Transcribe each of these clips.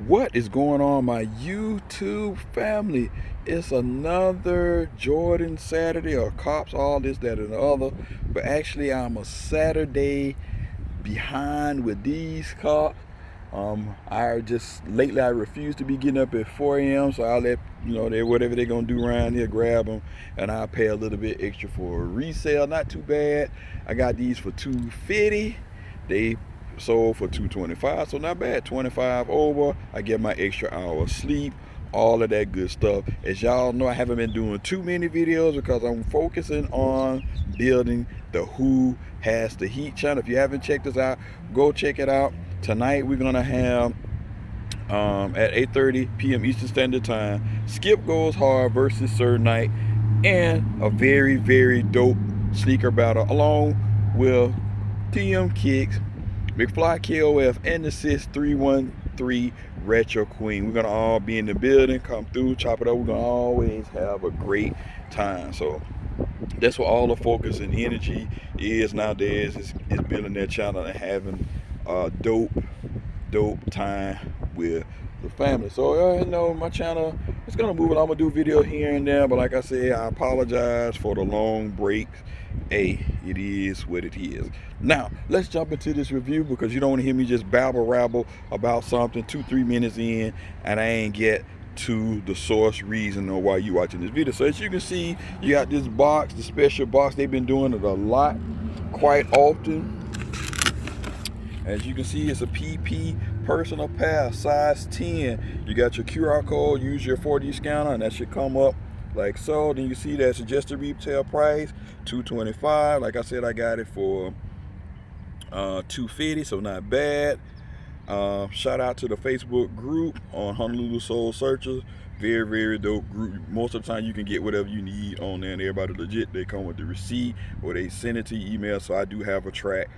What is going on, my YouTube family? It's another Jordan Saturday, or cops, all this, that, and the other. But actually, I'm a Saturday behind with these cops. I just lately I refuse to be getting up at 4 a.m. So I'll let they whatever they're gonna do around here, grab them, and I'll pay a little bit extra for a resale. Not too bad. I got these for $250. They sold for $225, so not bad. 25 over. I get my extra hour of sleep, all of that good stuff. As y'all know, I haven't been doing too many videos because I'm focusing on building the Who Has the Heat channel. If you haven't checked this out, go check it out. Tonight we're gonna have at 8:30 p.m. Eastern Standard Time, Skip Goes Hard versus Sir Knight, and a very, very dope sneaker battle along with PMKICKZ, MCFLYKOF, and the Sis 313 Retro Queen. We're gonna all be in the building, come through, chop it up. We're gonna always have a great time. So that's what all the focus and energy is nowadays, is building that channel and having a dope time with the family. So my channel is gonna move it. I'm gonna do video here and there, but like I said, I apologize for the long breaks. Hey, it is what it is. Now let's jump into this review, because you don't want to hear me just babble rabble about something 2-3 minutes in and I ain't get to the source reason or why you watching this video. So as you can see, you got this box, the special box. They've been doing it a lot, quite often. As you can see, it's a PP personal pass, size 10. You got your QR code, use your 4D scanner, and that should come up like so. Then you see that suggested retail price, $225. Like I said, I got it for $250, so not bad. Shout out to the Facebook group on Honolulu Soul Searchers. Very, very dope group. Most of the time you can get whatever you need on there, and everybody legit. They come with the receipt or they send it to your email. So I do have a track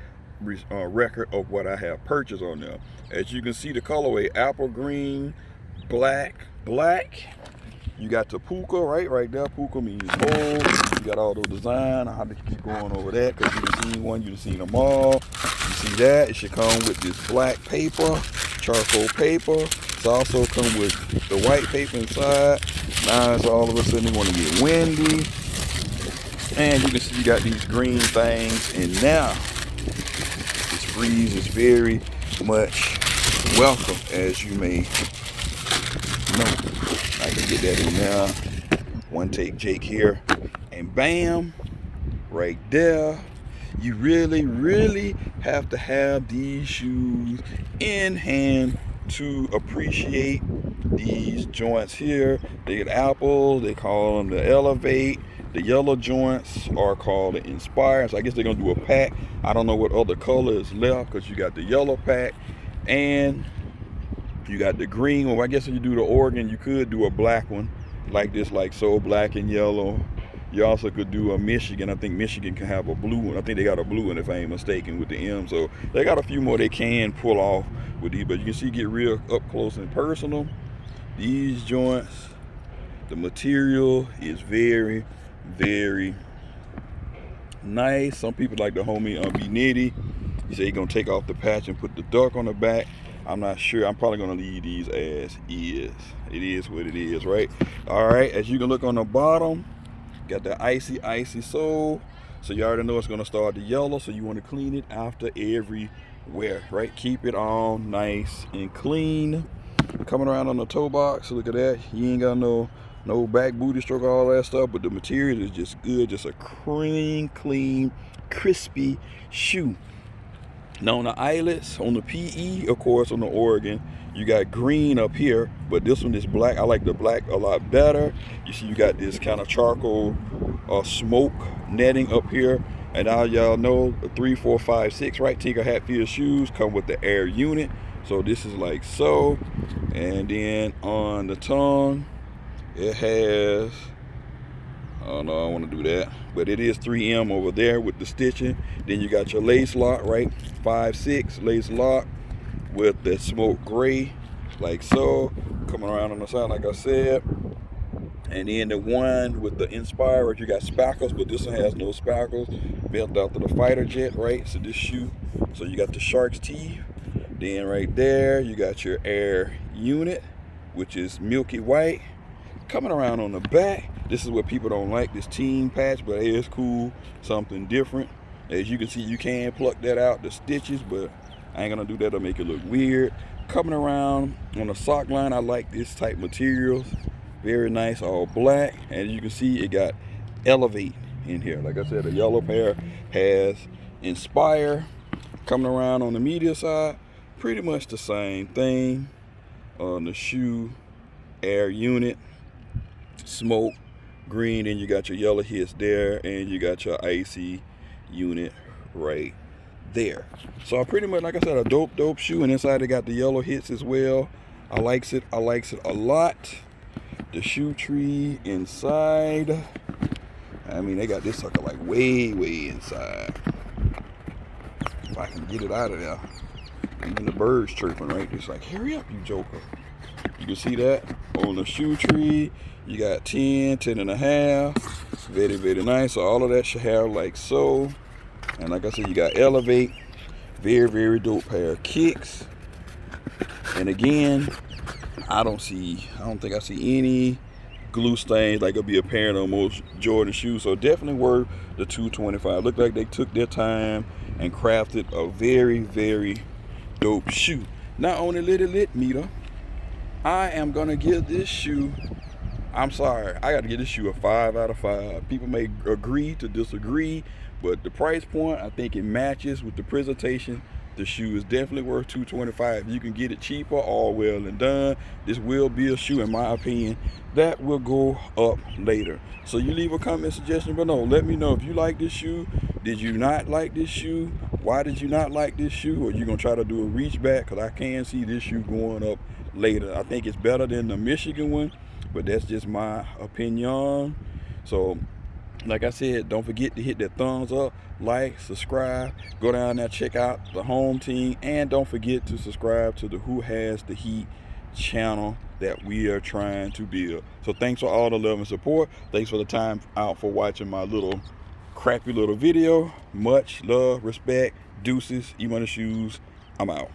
record of what I have purchased on there. As you can see, the colorway apple green, black. You got the puka right there. Puka means gold. You got all those designs. I have to keep going over that because you can see one, you've seen them all. You see that? It should come with this black paper, charcoal paper. It's also come with the white paper inside. Now it's all of a sudden you want to get windy. And you can see you got these green things. And now this breeze is very much welcome, as you may know. I can get that in there. One take Jake here, and bam, right there. You really have to have these shoes in hand to appreciate these joints here. They get Apple, they call them the Elevate. The yellow joints are called the Inspire. So I guess they're gonna do a pack. I don't know what other color is left, because you got the yellow pack and you got the green one. Well, I guess if you do the Oregon, you could do a black one like this, like so, black and yellow. You also could do a Michigan. I think Michigan can have a blue one. I think they got a blue one, if I ain't mistaken, with the M. So they got a few more they can pull off with these, but you can see, get real up close and personal. These joints, the material is very nice. Some people like the homie be nitty. He said he's gonna take off the patch and put the duck on the back. I'm not sure. I'm probably gonna leave these as is. It is what it is, right? All right, as you can look on the bottom, got the icy sole. So you already know it's gonna start to yellow, so you want to clean it after every wear, right? Keep it all nice and clean. Coming around on the toe box, look at that. You ain't got no back booty stroke, all that stuff, but the material is just good. Just a clean, crispy shoe. Now on the eyelets, on the PE, of course, on the Oregon, you got green up here, but this one is black. I like the black a lot better. You see, you got this kind of charcoal smoke netting up here. And now y'all know the 3, 4, 5, 6, right? Tinker Hatfield shoes come with the air unit. So this is like so. And then on the tongue, it has, oh no, I don't want to do that, but it is 3M over there with the stitching. Then you got your lace lock, right? 5/6 lace lock with the smoke gray, like so, coming around on the side, like I said. And then the one with the Inspire, you got spackles, but this one has no spackles. Built out to the fighter jet, right? So this shoe, so you got the shark's teeth, Then right there, you got your air unit, which is milky white. Coming around on the back, this is what people don't like, this team patch, but it is cool, something different. As you can see, you can pluck that out, the stitches, but I ain't gonna do that to make it look weird. Coming around on the sock line, I like this type materials. Very nice, all black. As you can see, it got Elevate in here. Like I said, the yellow pair has Inspire. Coming around on the media side, pretty much the same thing. On the shoe, air unit, smoke, green, and you got your yellow hits there, and you got your icy unit right there. So pretty much, like I said, a dope shoe, and inside it got the yellow hits as well. I likes it a lot. The shoe tree inside, I mean, they got this sucker like way inside. If I can get it out of there. Even the birds chirping, right? It's like, hurry up, you joker. You can see that on the shoe tree. You got 10 and a half. Very nice. So all of that should have like so. And like I said, you got Elevate. Very dope pair of kicks. And again, I don't think I see any glue stains like it'll be apparent on most Jordan shoes. So definitely worth the $225. Look like they took their time and crafted a very dope shoe. Not only lit meter, I am gonna give this shoe, I'm sorry, I gotta give this shoe a 5 out of 5. People may agree to disagree, but the price point, I think it matches with the presentation. The shoe is definitely worth $225. If you can get it cheaper, all well and done. This will be a shoe, in my opinion, that will go up later. So you leave a comment suggestion below. Let me know if you like this shoe. Did you not like this shoe? Why did you not like this shoe? Or you gonna try to do a reach back? Because I can see this shoe going up later. I think it's better than the Michigan one, but that's just my opinion. So like I said, don't forget to hit that thumbs up, like, subscribe, go down there, check out the home team, and don't forget to subscribe to the Who Has the Heat channel that we are trying to build. So thanks for all the love and support. Thanks for the time out for watching my little crappy little video. Much love, respect, deuces, Emoneyshoes. I'm out.